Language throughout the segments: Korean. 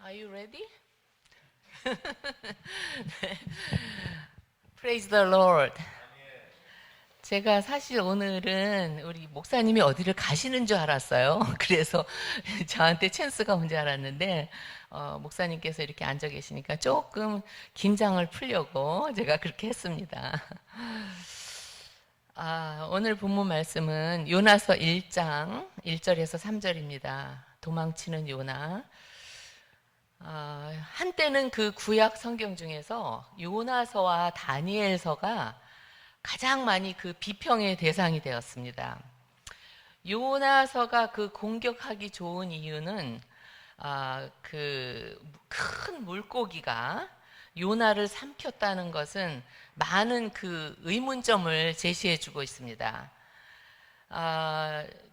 Are you ready? 네. Praise the Lord. 제가 사실 오늘은 우리 목사님이 어디를 가시는 줄 알았어요. 그래서 저한테 찬스가 온 줄 알았는데 목사님께서 이렇게 앉아 계시니까 조금 긴장을 풀려고 제가 그렇게 했습니다. 오늘 본문 말씀은 요나서 1장 1절에서 3절입니다. 도망치는 요나. 한때는 그 구약 성경 중에서 요나서와 다니엘서가 가장 많이 그 비평의 대상이 되었습니다. 요나서가 그 공격하기 좋은 이유는 그 큰 물고기가 요나를 삼켰다는 것은 많은 그 의문점을 제시해 주고 있습니다.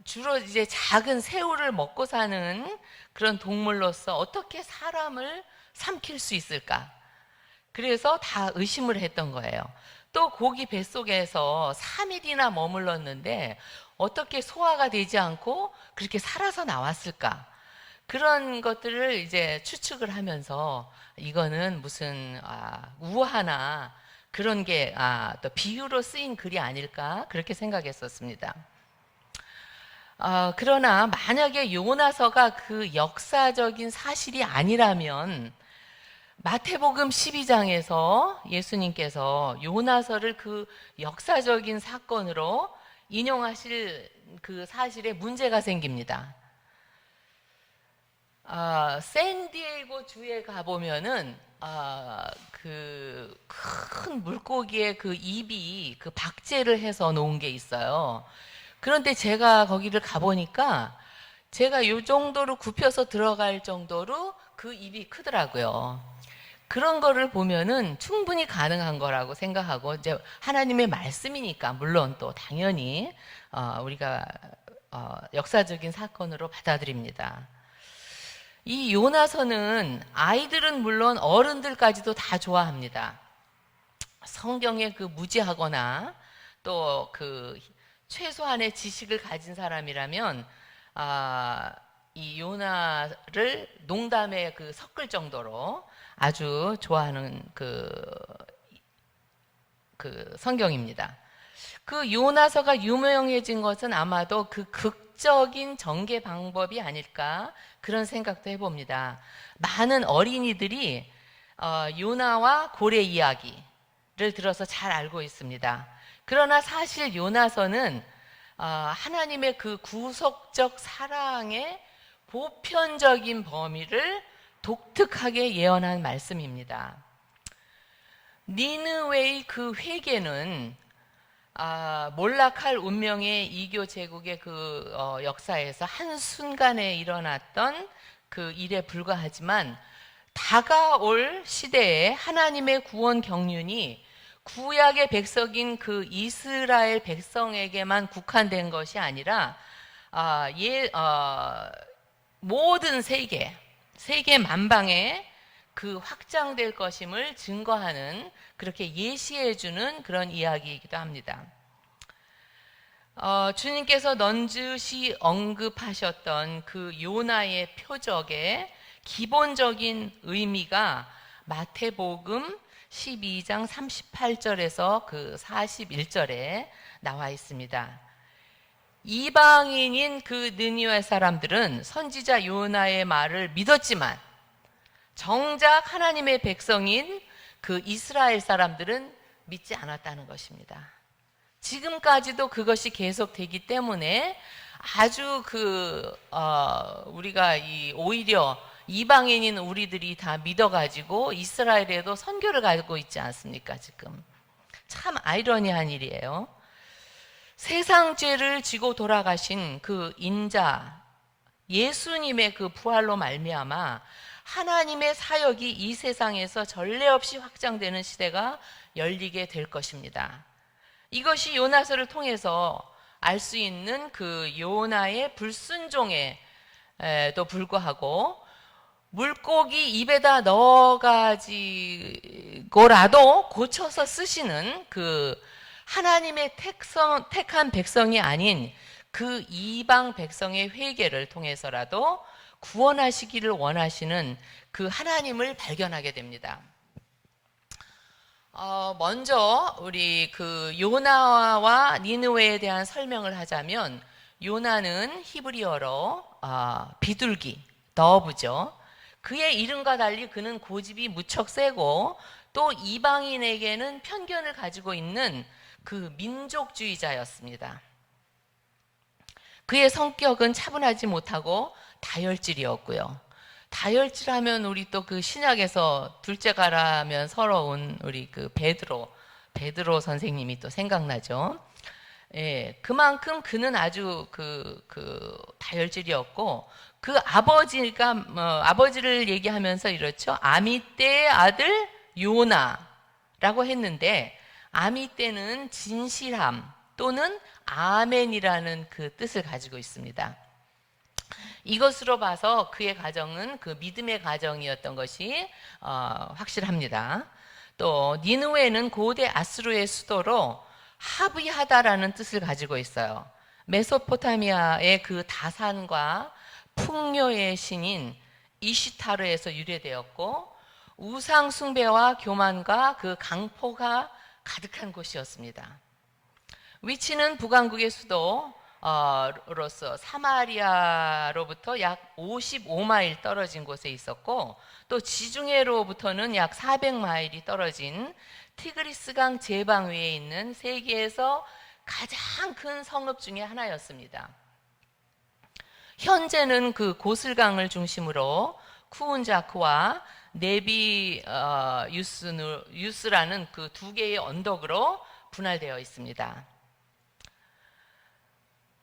주로 이제 작은 새우를 먹고 사는 그런 동물로서 어떻게 사람을 삼킬 수 있을까? 그래서 다 의심을 했던 거예요. 또 고기 뱃속에서 3일이나 머물렀는데 어떻게 소화가 되지 않고 그렇게 살아서 나왔을까? 그런 것들을 이제 추측을 하면서 이거는 무슨 우화나 그런 게 또 비유로 쓰인 글이 아닐까 그렇게 생각했었습니다. 그러나 만약에 요나서가 그 역사적인 사실이 아니라면 마태복음 12장에서 예수님께서 요나서를 그 역사적인 사건으로 인용하실 그 사실에 문제가 생깁니다. 샌디에이고 주에 가보면은 그 큰 물고기의 그 입이 그 박제를 해서 놓은 게 있어요. 그런데 제가 거기를 가보니까 제가 요 정도로 굽혀서 들어갈 정도로 그 입이 크더라고요. 그런 거를 보면은 충분히 가능한 거라고 생각하고, 이제 하나님의 말씀이니까 물론 또 당연히 우리가 역사적인 사건으로 받아들입니다. 이 요나서는 아이들은 물론 어른들까지도 다 좋아합니다. 성경에 그 무지하거나 또 그 최소한의 지식을 가진 사람이라면 이 요나를 농담에 그 섞을 정도로 아주 좋아하는 그 성경입니다. 그 요나서가 유명해진 것은 아마도 그 극적인 전개 방법이 아닐까 그런 생각도 해봅니다. 많은 어린이들이 요나와 고래 이야기를 들어서 잘 알고 있습니다. 그러나 사실 요나서는 하나님의 그 구속적 사랑의 보편적인 범위를 독특하게 예언한 말씀입니다. 니느웨의 그 회개는 몰락할 운명의 이교 제국의 그 역사에서 한순간에 일어났던 그 일에 불과하지만 다가올 시대에 하나님의 구원 경륜이 구약의 백성인 그 이스라엘 백성에게만 국한된 것이 아니라 모든 세계 만방에 그 확장될 것임을 증거하는 그렇게 예시해주는 그런 이야기이기도 합니다. 주님께서 넌지시 언급하셨던 그 요나의 표적의 기본적인 의미가 마태복음 12장 38절에서 그 41절에 나와 있습니다. 이방인인 그 느니웨 사람들은 선지자 요나의 말을 믿었지만 정작 하나님의 백성인 그 이스라엘 사람들은 믿지 않았다는 것입니다. 지금까지도 그것이 계속되기 때문에 아주 우리가 오히려 이방인인 우리들이 다 믿어가지고 이스라엘에도 선교를 가고 있지 않습니까, 지금. 참 아이러니한 일이에요. 세상 죄를 지고 돌아가신 그 인자, 예수님의 그 부활로 말미암아 하나님의 사역이 이 세상에서 전례 없이 확장되는 시대가 열리게 될 것입니다. 이것이 요나서를 통해서 알 수 있는 그 요나의 불순종에도 불구하고 물고기 입에다 넣어가지고라도 고쳐서 쓰시는 그 하나님의 택한 백성이 아닌 그 이방 백성의 회개를 통해서라도 구원하시기를 원하시는 그 하나님을 발견하게 됩니다. 먼저 우리 그 요나와 니느웨에 대한 설명을 하자면, 요나는 히브리어로 비둘기, 더브죠. 그의 이름과 달리 그는 고집이 무척 세고 또 이방인에게는 편견을 가지고 있는 그 민족주의자였습니다. 그의 성격은 차분하지 못하고 다혈질이었고요. 다혈질하면 우리 또 그 신약에서 둘째가라면 서러운 우리 그 베드로 선생님이 또 생각나죠. 예, 그만큼 그는 아주 그 다혈질이었고, 그 아버지를 얘기하면서 이렇죠. 아미떼의 아들 요나라고 했는데, 아미떼는 진실함 또는 아멘이라는 그 뜻을 가지고 있습니다. 이것으로 봐서 그의 가정은 그 믿음의 가정이었던 것이 확실합니다. 또 니느웨는 고대 아수르의 수도로 합의하다라는 뜻을 가지고 있어요. 메소포타미아의 그 다산과 풍요의 신인 이시타르에서 유래되었고, 우상 숭배와 교만과 그 강포가 가득한 곳이었습니다. 위치는 북왕국의 수도 로서 사마리아로부터 약 55마일 떨어진 곳에 있었고, 또 지중해로부터는 약 400마일이 떨어진 티그리스강 제방 위에 있는 세계에서 가장 큰 성읍 중에 하나였습니다. 현재는 그 고슬강을 중심으로 쿠운자크와 네비 유스라는 그 두 개의 언덕으로 분할되어 있습니다.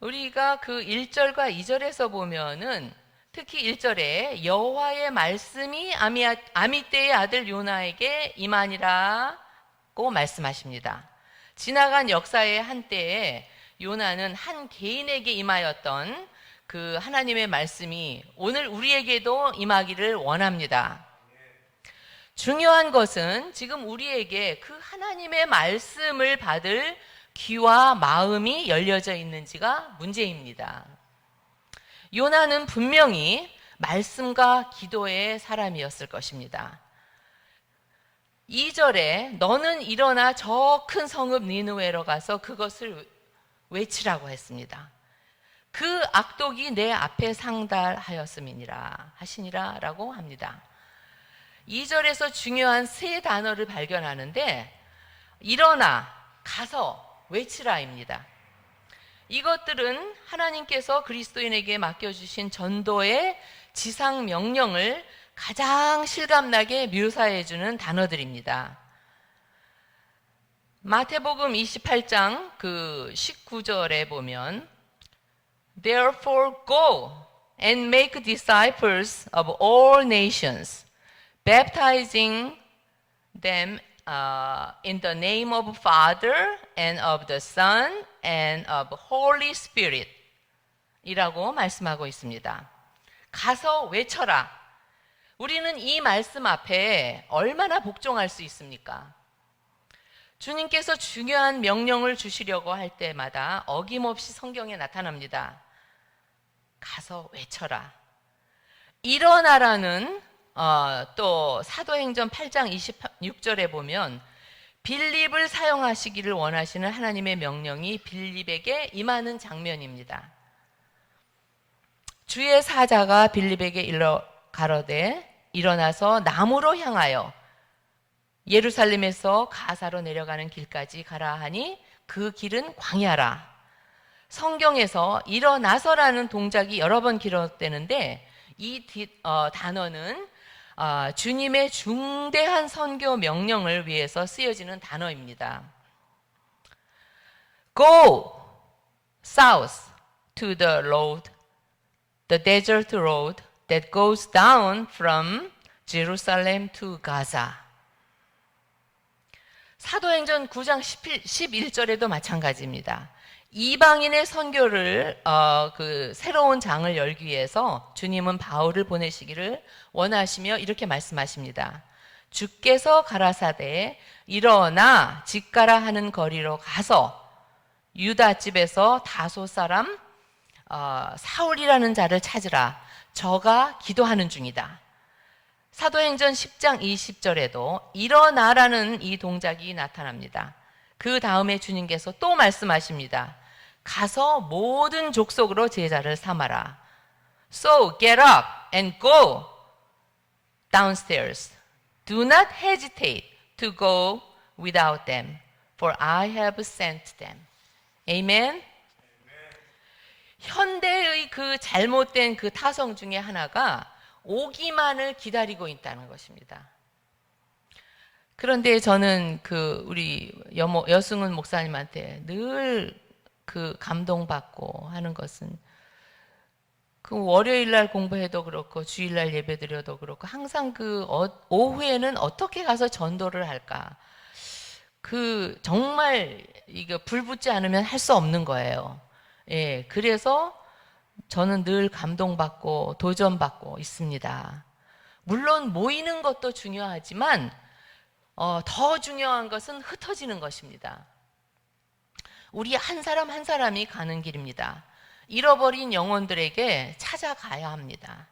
우리가 그 1절과 2절에서 보면은 특히 1절에 여호와의 말씀이 아미떼의 아들 요나에게 임하니라고 말씀하십니다. 지나간 역사의 한때에 요나는 한 개인에게 임하였던 그 하나님의 말씀이 오늘 우리에게도 임하기를 원합니다. 중요한 것은 지금 우리에게 그 하나님의 말씀을 받을 귀와 마음이 열려져 있는지가 문제입니다. 요나는 분명히 말씀과 기도의 사람이었을 것입니다. 2절에 너는 일어나 저 큰 성읍 니느웨로 가서 그것을 외치라고 했습니다. 그 악독이 내 앞에 상달하였음이니라 하시니라 라고 합니다. 2절에서 중요한 세 단어를 발견하는데, 일어나, 가서, 외치라입니다. 이것들은 하나님께서 그리스도인에게 맡겨주신 전도의 지상 명령을 가장 실감나게 묘사해주는 단어들입니다. 마태복음 28장 그 19절에 보면 Therefore go and make disciples of all nations, baptizing them in the name of the Father and of the Son and of the Holy Spirit 이라고 말씀하고 있습니다. 가서 외쳐라. 우리는 이 말씀 앞에 얼마나 복종할 수 있습니까? 주님께서 중요한 명령을 주시려고 할 때마다 어김없이 성경에 나타납니다. 가서 외쳐라. 일어나라는 또 사도행전 8장 26절에 보면 빌립을 사용하시기를 원하시는 하나님의 명령이 빌립에게 임하는 장면입니다. 주의 사자가 빌립에게 가로되 일어나서 남으로 향하여 예루살렘에서 가사로 내려가는 길까지 가라 하니 그 길은 광야라. 성경에서 일어나서라는 동작이 여러 번 기록되는데 이 단어는 주님의 중대한 선교 명령을 위해서 쓰여지는 단어입니다. Go south to the road, the desert road that goes down from Jerusalem to Gaza. 사도행전 9장 11절에도 마찬가지입니다. 이방인의 선교를 그 새로운 장을 열기 위해서 주님은 바울을 보내시기를 원하시며 이렇게 말씀하십니다. 주께서 가라사대 일어나 직가라 하는 거리로 가서 유다 집에서 다소 사람 사울이라는 자를 찾으라. 저가 기도하는 중이다. 사도행전 10장 20절에도 일어나라는 이 동작이 나타납니다. 그 다음에 주님께서 또 말씀하십니다. 가서 모든 족속으로 제자를 삼아라. So get up and go downstairs. Do not hesitate to go without them, for I have sent them. Amen. 현대의 그 잘못된 그 타성 중에 하나가 오기만을 기다리고 있다는 것입니다. 그런데 저는 우리 여승훈 목사님한테 늘 감동받고 하는 것은 월요일 날 공부해도 그렇고 주일 날 예배드려도 그렇고 항상 오후에는 어떻게 가서 전도를 할까? 정말 이거 불 붙지 않으면 할 수 없는 거예요. 예, 그래서 저는 늘 감동받고 도전받고 있습니다. 물론 모이는 것도 중요하지만 더 중요한 것은 흩어지는 것입니다. 우리 한 사람 한 사람이 가는 길입니다. 잃어버린 영혼들에게 찾아가야 합니다.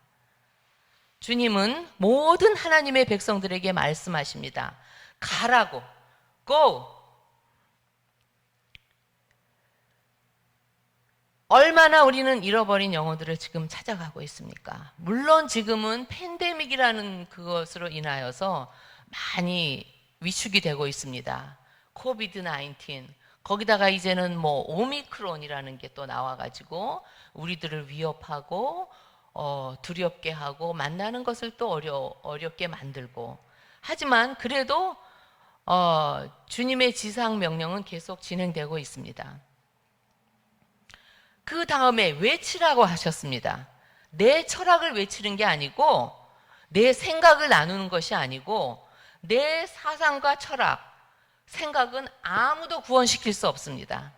주님은 모든 하나님의 백성들에게 말씀하십니다. 가라고. Go. 얼마나 우리는 잃어버린 영혼들을 지금 찾아가고 있습니까? 물론 지금은 팬데믹이라는 그것으로 인하여서 많이 위축이 되고 있습니다. 코비드-19. 거기다가 이제는 오미크론이라는 게 또 나와가지고 우리들을 위협하고 두렵게 하고 만나는 것을 또 어렵게 만들고. 하지만 그래도 주님의 지상 명령은 계속 진행되고 있습니다. 그 다음에 외치라고 하셨습니다. 내 철학을 외치는 게 아니고 내 생각을 나누는 것이 아니고 내 사상과 철학, 생각은 아무도 구원시킬 수 없습니다.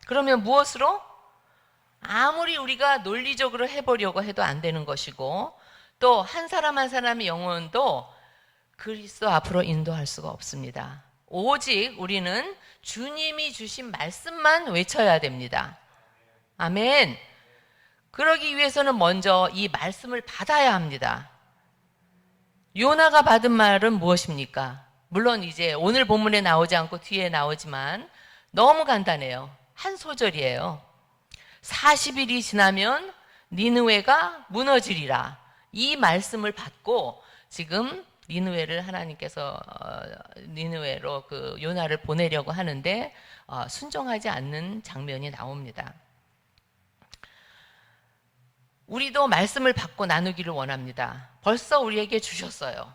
그러면 무엇으로? 아무리 우리가 논리적으로 해보려고 해도 안 되는 것이고 또 한 사람 한 사람의 영혼도 그리스도 앞으로 인도할 수가 없습니다. 오직 우리는 주님이 주신 말씀만 외쳐야 됩니다. 아멘. 그러기 위해서는 먼저 이 말씀을 받아야 합니다. 요나가 받은 말은 무엇입니까? 물론 이제 오늘 본문에 나오지 않고 뒤에 나오지만 너무 간단해요. 한 소절이에요. 40일이 지나면 니느웨가 무너지리라. 이 말씀을 받고 지금 니느웨를 하나님께서 니느웨로 요나를 보내려고 하는데 순종하지 않는 장면이 나옵니다. 우리도 말씀을 받고 나누기를 원합니다. 벌써 우리에게 주셨어요.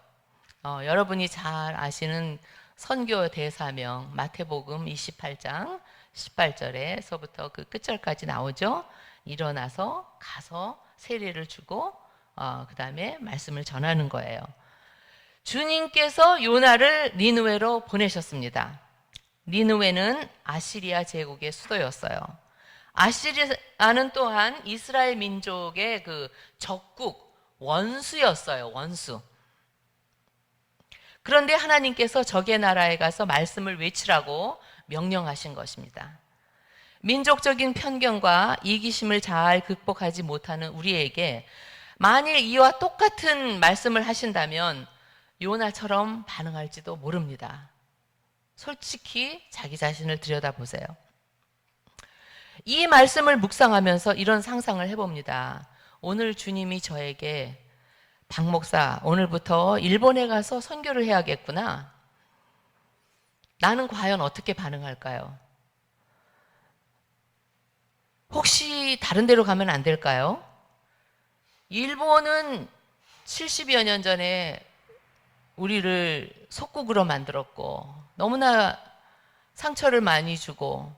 여러분이 잘 아시는 선교 대사명 마태복음 28장 18절에서부터 끝절까지 나오죠. 일어나서 가서 세례를 주고 그 다음에 말씀을 전하는 거예요. 주님께서 요나를 니느웨로 보내셨습니다. 니느웨는 아시리아 제국의 수도였어요. 아시리아는 또한 이스라엘 민족의 적국, 원수였어요. 원수. 그런데 하나님께서 적의 나라에 가서 말씀을 외치라고 명령하신 것입니다. 민족적인 편견과 이기심을 잘 극복하지 못하는 우리에게 만일 이와 똑같은 말씀을 하신다면 요나처럼 반응할지도 모릅니다. 솔직히 자기 자신을 들여다보세요. 이 말씀을 묵상하면서 이런 상상을 해봅니다. 오늘 주님이 저에게 박 목사, 오늘부터 일본에 가서 선교를 해야겠구나. 나는 과연 어떻게 반응할까요? 혹시 다른 데로 가면 안 될까요? 일본은 70여 년 전에 우리를 속국으로 만들었고 너무나 상처를 많이 주고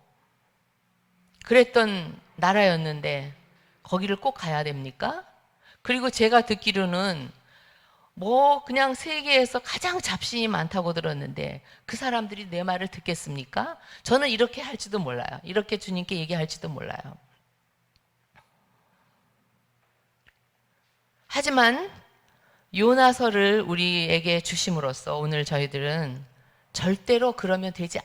그랬던 나라였는데 거기를 꼭 가야 됩니까? 그리고 제가 듣기로는 그냥 세계에서 가장 잡신이 많다고 들었는데 그 사람들이 내 말을 듣겠습니까? 저는 이렇게 할지도 몰라요. 이렇게 주님께 얘기할지도 몰라요. 하지만 요나서를 우리에게 주심으로써 오늘 저희들은 절대로 그러면 되지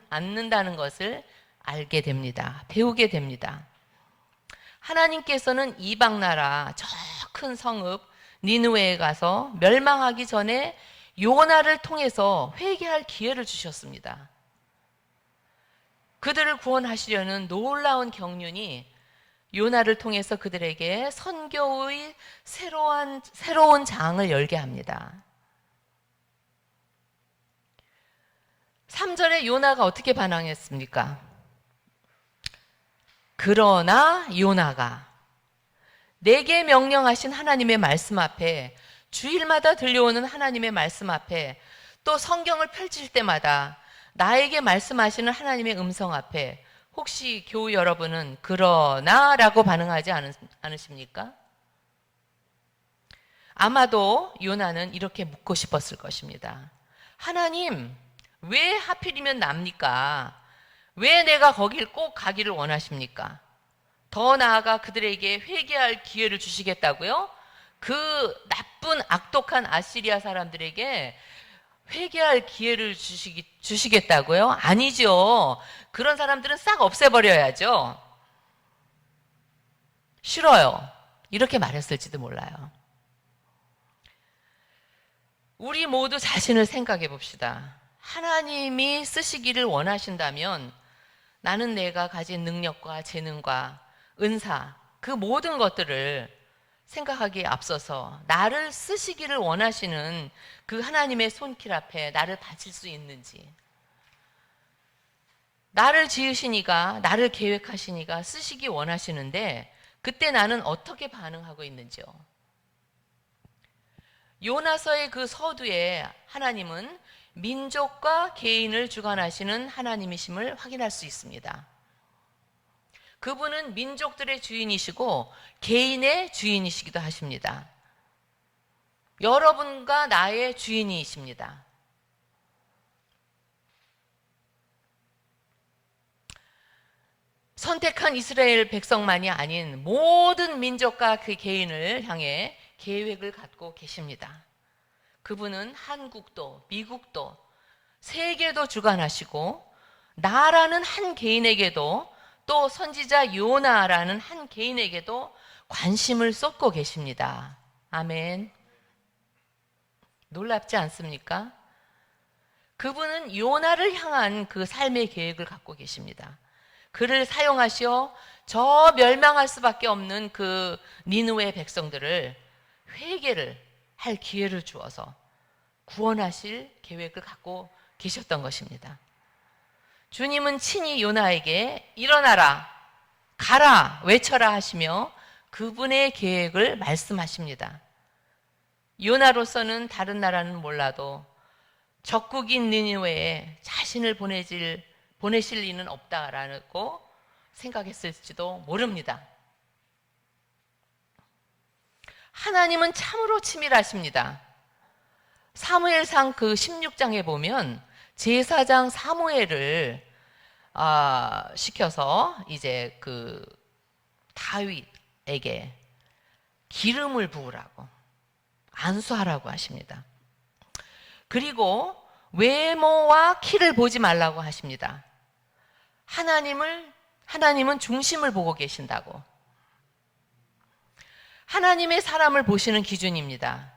않는다는 것을 알게 됩니다. 배우게 됩니다. 하나님께서는 이방 나라 저 큰 성읍 니느웨에 가서 멸망하기 전에 요나를 통해서 회개할 기회를 주셨습니다. 그들을 구원하시려는 놀라운 경륜이 요나를 통해서 그들에게 선교의 새로운 장을 열게 합니다. 3절에 요나가 어떻게 반응했습니까? 그러나 요나가 내게 명령하신 하나님의 말씀 앞에, 주일마다 들려오는 하나님의 말씀 앞에, 또 성경을 펼칠 때마다 나에게 말씀하시는 하나님의 음성 앞에 혹시 교우 여러분은 그러나 라고 반응하지 않으십니까? 아마도 요나는 이렇게 묻고 싶었을 것입니다. 하나님, 왜 하필이면 납니까? 왜 내가 거길 꼭 가기를 원하십니까? 더 나아가 그들에게 회개할 기회를 주시겠다고요? 그 나쁜 악독한 아시리아 사람들에게 회개할 기회를 주시겠다고요? 아니죠. 그런 사람들은 싹 없애버려야죠. 싫어요. 이렇게 말했을지도 몰라요. 우리 모두 자신을 생각해 봅시다. 하나님이 쓰시기를 원하신다면 나는 내가 가진 능력과 재능과 은사, 그 모든 것들을 생각하기에 앞서서 나를 쓰시기를 원하시는 그 하나님의 손길 앞에 나를 바칠 수 있는지, 나를 지으시니가, 나를 계획하시니가 쓰시기 원하시는데 그때 나는 어떻게 반응하고 있는지요? 요나서의 그 서두에 하나님은 민족과 개인을 주관하시는 하나님이심을 확인할 수 있습니다. 그분은 민족들의 주인이시고 개인의 주인이시기도 하십니다. 여러분과 나의 주인이십니다. 선택한 이스라엘 백성만이 아닌 모든 민족과 그 개인을 향해 계획을 갖고 계십니다. 그분은 한국도, 미국도, 세계도 주관하시고 나라는 한 개인에게도, 또 선지자 요나라는 한 개인에게도 관심을 쏟고 계십니다. 아멘. 놀랍지 않습니까? 그분은 요나를 향한 그 삶의 계획을 갖고 계십니다. 그를 사용하시어 저 멸망할 수밖에 없는 그 니느웨 백성들을 회개를 할 기회를 주어서 구원하실 계획을 갖고 계셨던 것입니다. 주님은 친히 요나에게 일어나라, 가라, 외쳐라 하시며 그분의 계획을 말씀하십니다. 요나로서는 다른 나라는 몰라도 적국인 니느웨에 자신을 보내실 리는 없다라고 생각했을지도 모릅니다. 하나님은 참으로 치밀하십니다. 사무엘상 그 16장에 보면 제사장 사무엘을 시켜서 이제 그 다윗에게 기름을 부으라고, 안수하라고 하십니다. 그리고 외모와 키를 보지 말라고 하십니다. 하나님은 중심을 보고 계신다고. 하나님의 사람을 보시는 기준입니다.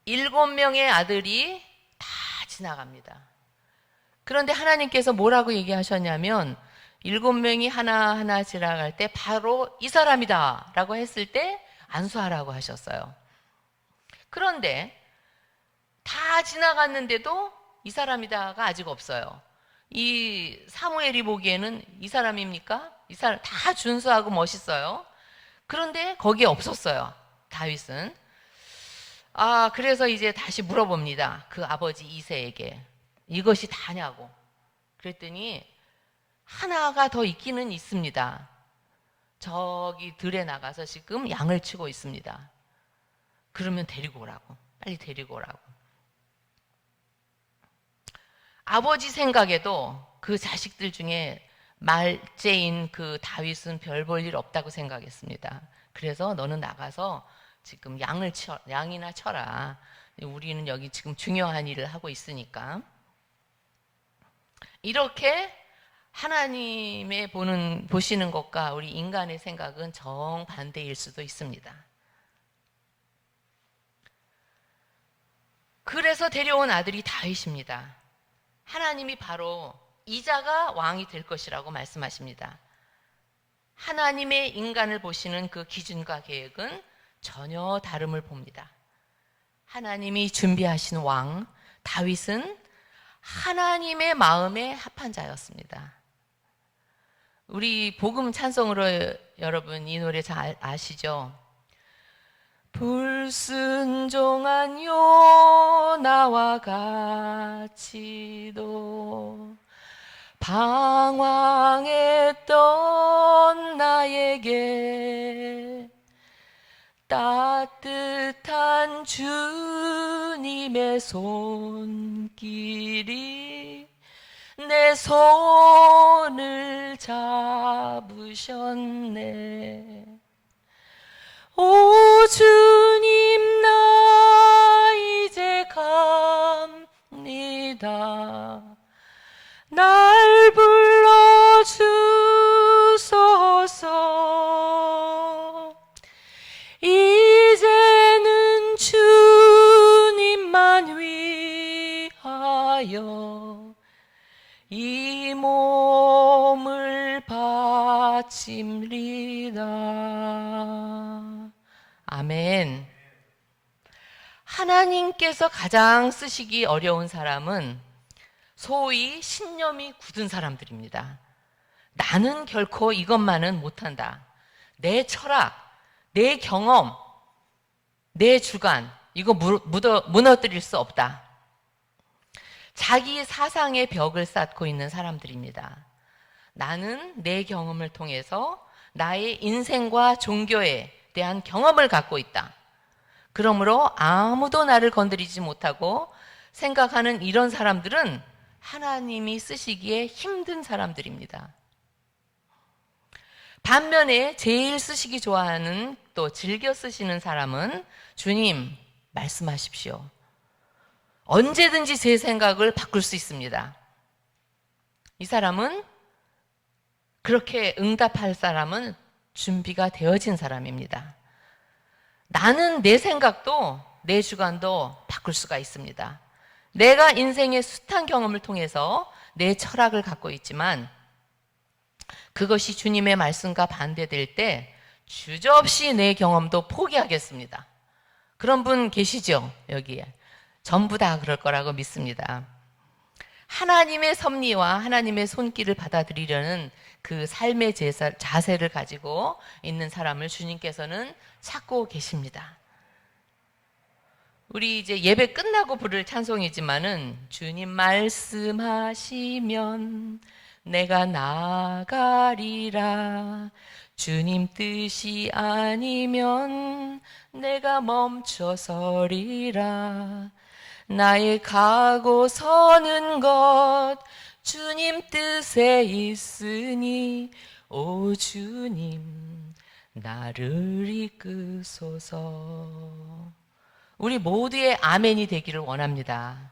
7명의 아들이 다 지나갑니다. 그런데 하나님께서 뭐라고 얘기하셨냐면 7명이 하나하나 지나갈 때 바로 이 사람이다 라고 했을 때 안수하라고 하셨어요. 그런데 다 지나갔는데도 이 사람이다가 아직 없어요. 이 사무엘이 보기에는 이 사람입니까? 이 사람 다 준수하고 멋있어요. 그런데 거기에 없었어요. 다윗은. 그래서 이제 다시 물어봅니다. 그 아버지 이새에게. 이것이 다냐고. 그랬더니 하나가 더 있기는 있습니다. 저기 들에 나가서 지금 양을 치고 있습니다. 그러면 데리고 오라고. 빨리 데리고 오라고. 아버지 생각에도 그 자식들 중에 말째인 그 다윗은 별 볼 일 없다고 생각했습니다. 그래서 너는 나가서 지금 양이나 쳐라. 우리는 여기 지금 중요한 일을 하고 있으니까. 이렇게 하나님의 보시는 것과 우리 인간의 생각은 정반대일 수도 있습니다. 그래서 데려온 아들이 다윗입니다. 하나님이 바로 이자가 왕이 될 것이라고 말씀하십니다. 하나님의 인간을 보시는 그 기준과 계획은 전혀 다름을 봅니다. 하나님이 준비하신 왕 다윗은 하나님의 마음에 합한 자였습니다. 우리 복음 찬송으로 여러분 이 노래 잘 아시죠? 불순종한 요나와 같이도 방황했던 나에게 따뜻한 주님의 손길이 내 손을 잡으셨네. 오 주님 나 이제 갑니다. 날 불러주소서. 이제는 주님만 위하여 이 몸을 바칩니다. 아멘. 하나님께서 가장 쓰시기 어려운 사람은 소위 신념이 굳은 사람들입니다. 나는 결코 이것만은 못한다. 내 철학, 내 경험, 내 주관, 이거 무너뜨릴 수 없다. 자기 사상의 벽을 쌓고 있는 사람들입니다. 나는 내 경험을 통해서 나의 인생과 종교에 대한 경험을 갖고 있다. 그러므로 아무도 나를 건드리지 못하고 생각하는 이런 사람들은 하나님이 쓰시기에 힘든 사람들입니다. 반면에 제일 쓰시기 좋아하는 또 즐겨 쓰시는 사람은 주님 말씀하십시오. 언제든지 제 생각을 바꿀 수 있습니다. 이 사람은 그렇게 응답할 사람은 준비가 되어진 사람입니다. 나는 내 생각도 내 주관도 바꿀 수가 있습니다. 내가 인생의 숱한 경험을 통해서 내 철학을 갖고 있지만 그것이 주님의 말씀과 반대될 때 주저없이 내 경험도 포기하겠습니다. 그런 분 계시죠? 여기에. 전부 다 그럴 거라고 믿습니다. 하나님의 섭리와 하나님의 손길을 받아들이려는 그 삶의 자세를 가지고 있는 사람을 주님께서는 찾고 계십니다. 우리 이제 예배 끝나고 부를 찬송이지만은 주님 말씀하시면 내가 나가리라. 주님 뜻이 아니면 내가 멈춰서리라. 나의 가고 서는 것 주님 뜻에 있으니 오 주님 나를 이끄소서. 우리 모두의 아멘이 되기를 원합니다.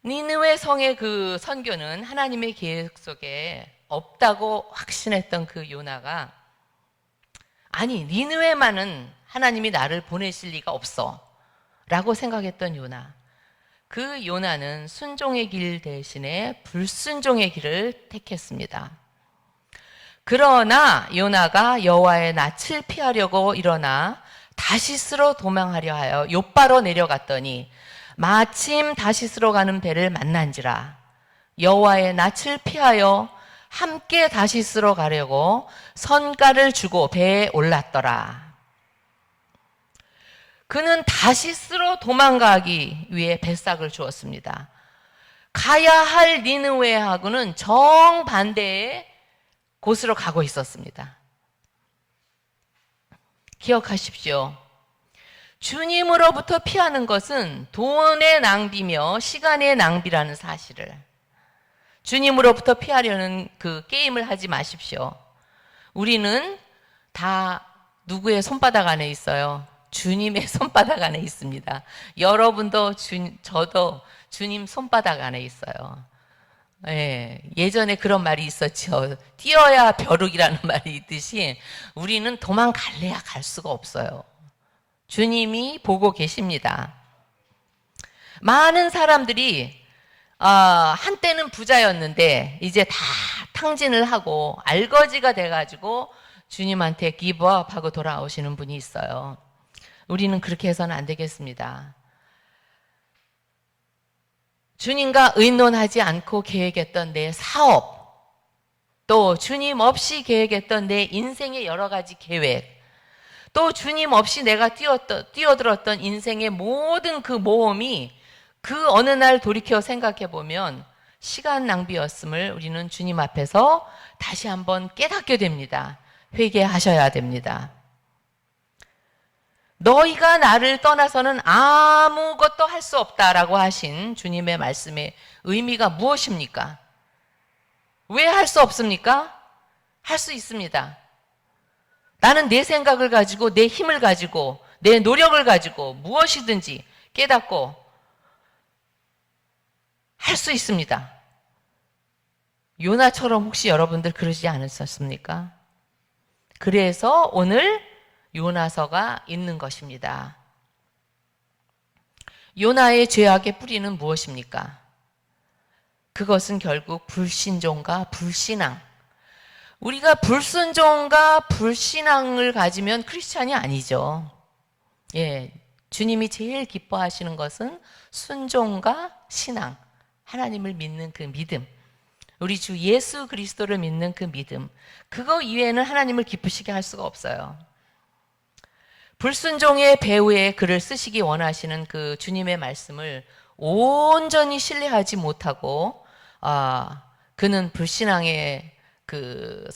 니느웨 성의 그 선교는 하나님의 계획 속에 없다고 확신했던 그 요나가 아니 니느웨만은 하나님이 나를 보내실 리가 없어 라고 생각했던 요나. 그 요나는 순종의 길 대신에 불순종의 길을 택했습니다. 그러나 요나가 여호와의 낯을 피하려고 일어나 다시스로 도망하려 하여 욥바로 내려갔더니 마침 다시스로 가는 배를 만난지라. 여호와의 낯을 피하여 함께 다시스로 가려고 선가를 주고 배에 올랐더라. 그는 다시스로 도망가기 위해 배싹을 주었습니다. 가야 할 니느웨하고는 정반대의 곳으로 가고 있었습니다. 기억하십시오. 주님으로부터 피하는 것은 돈의 낭비며 시간의 낭비라는 사실을. 주님으로부터 피하려는 그 게임을 하지 마십시오. 우리는 다 누구의 손바닥 안에 있어요? 주님의 손바닥 안에 있습니다. 여러분도 저도 주님 손바닥 안에 있어요. 예전에 그런 말이 있었죠. 뛰어야 벼룩이라는 말이 있듯이 우리는 도망갈래야 갈 수가 없어요. 주님이 보고 계십니다. 많은 사람들이 한때는 부자였는데 이제 다 탕진을 하고 알거지가 돼가지고 주님한테 기브업하고 돌아오시는 분이 있어요. 우리는 그렇게 해서는 안 되겠습니다. 주님과 의논하지 않고 계획했던 내 사업, 또 주님 없이 계획했던 내 인생의 여러 가지 계획, 또 주님 없이 내가 뛰어들었던 인생의 모든 그 모험이 그 어느 날 돌이켜 생각해 보면 시간 낭비였음을 우리는 주님 앞에서 다시 한번 깨닫게 됩니다. 회개하셔야 됩니다. 너희가 나를 떠나서는 아무것도 할 수 없다라고 하신 주님의 말씀의 의미가 무엇입니까? 왜 할 수 없습니까? 할 수 있습니다. 나는 내 생각을 가지고 내 힘을 가지고 내 노력을 가지고 무엇이든지 깨닫고 할 수 있습니다. 요나처럼 혹시 여러분들 그러지 않으셨습니까? 그래서 오늘 요나서가 있는 것입니다. 요나의 죄악의 뿌리는 무엇입니까? 그것은 결국 불신종과 불신앙. 우리가 불순종과 불신앙을 가지면 크리스찬이 아니죠. 주님이 제일 기뻐하시는 것은 순종과 신앙, 하나님을 믿는 그 믿음, 우리 주 예수 그리스도를 믿는 그 믿음, 그거 이외에는 하나님을 기쁘시게 할 수가 없어요. 불순종의 배후에 글을 쓰시기 원하시는 그 주님의 말씀을 온전히 신뢰하지 못하고 그는 불신앙의 그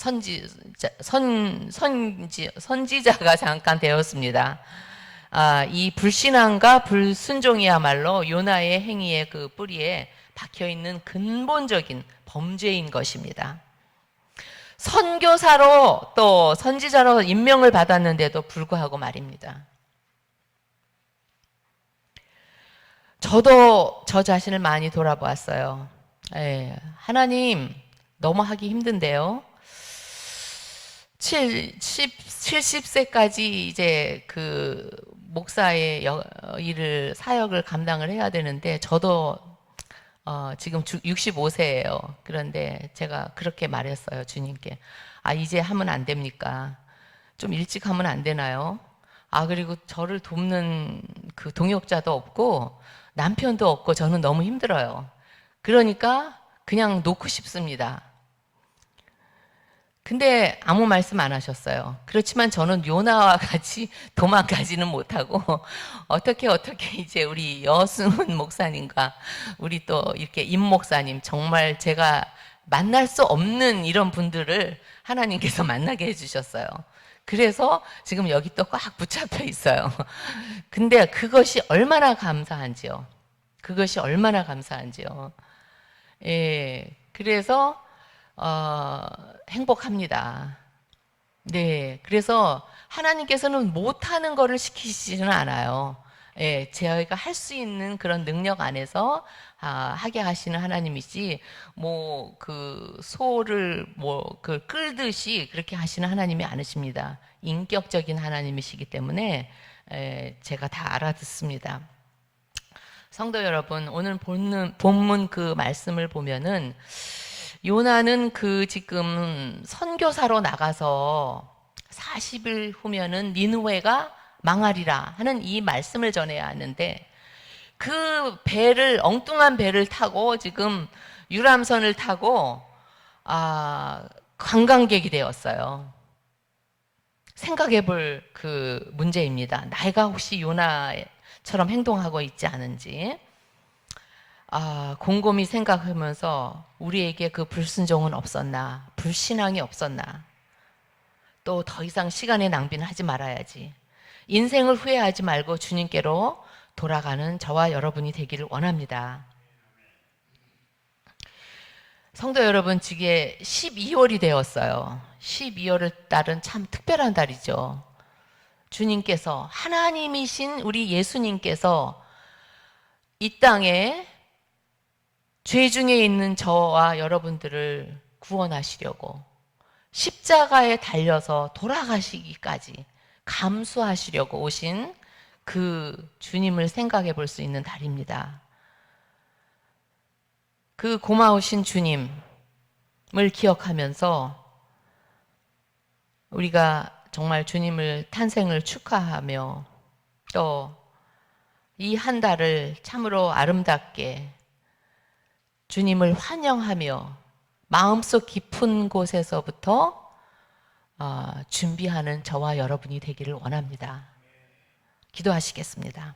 선지자가 잠깐 되었습니다. 이 불신앙과 불순종이야말로 요나의 행위의 그 뿌리에 박혀있는 근본적인 범죄인 것입니다. 선교사로 또 선지자로 임명을 받았는데도 불구하고 말입니다. 저도 저 자신을 많이 돌아보았어요. 하나님 너무 하기 힘든데요. 70세까지 이제 그 목사의 일을 사역을 감당을 해야 되는데 저도 지금 65세예요. 그런데 제가 그렇게 말했어요. 주님께. 이제 하면 안 됩니까? 좀 일찍 하면 안 되나요? 그리고 저를 돕는 그 동역자도 없고 남편도 없고 저는 너무 힘들어요. 그러니까 그냥 놓고 싶습니다. 근데 아무 말씀 안 하셨어요. 그렇지만 저는 요나와 같이 도망가지는 못하고 어떻게 이제 우리 여승훈 목사님과 우리 또 이렇게 임 목사님, 정말 제가 만날 수 없는 이런 분들을 하나님께서 만나게 해주셨어요. 그래서 지금 여기 또 꽉 붙잡혀 있어요. 근데 그것이 얼마나 감사한지요. 그것이 얼마나 감사한지요. 그래서 행복합니다. 그래서 하나님께서는 못하는 거를 시키시지는 않아요. 저희가 할 수 있는 그런 능력 안에서 하게 하시는 하나님이지, 그 소를 끌듯이 그렇게 하시는 하나님이 아니십니다. 인격적인 하나님이시기 때문에 제가 다 알아듣습니다. 성도 여러분, 오늘 본문 그 말씀을 보면은 요나는 지금 선교사로 나가서 40일 후면은 니느웨가 망하리라 하는 이 말씀을 전해야 하는데 그 엉뚱한 배를 타고 지금 유람선을 타고 관광객이 되었어요. 생각해 볼 그 문제입니다. 내가 혹시 요나처럼 행동하고 있지 않은지 곰곰이 생각하면서 우리에게 그 불순종은 없었나, 불신앙이 없었나, 또 더 이상 시간의 낭비는 하지 말아야지, 인생을 후회하지 말고 주님께로 돌아가는 저와 여러분이 되기를 원합니다. 성도 여러분, 지금 12월이 되었어요. 12월 달은 참 특별한 달이죠. 주님께서, 하나님이신 우리 예수님께서 이 땅에 죄 중에 있는 저와 여러분들을 구원하시려고 십자가에 달려서 돌아가시기까지 감수하시려고 오신 그 주님을 생각해 볼 수 있는 달입니다. 그 고마우신 주님을 기억하면서 우리가 정말 주님을 탄생을 축하하며 또 이 한 달을 참으로 아름답게 주님을 환영하며 마음속 깊은 곳에서부터 준비하는 저와 여러분이 되기를 원합니다. 기도하시겠습니다.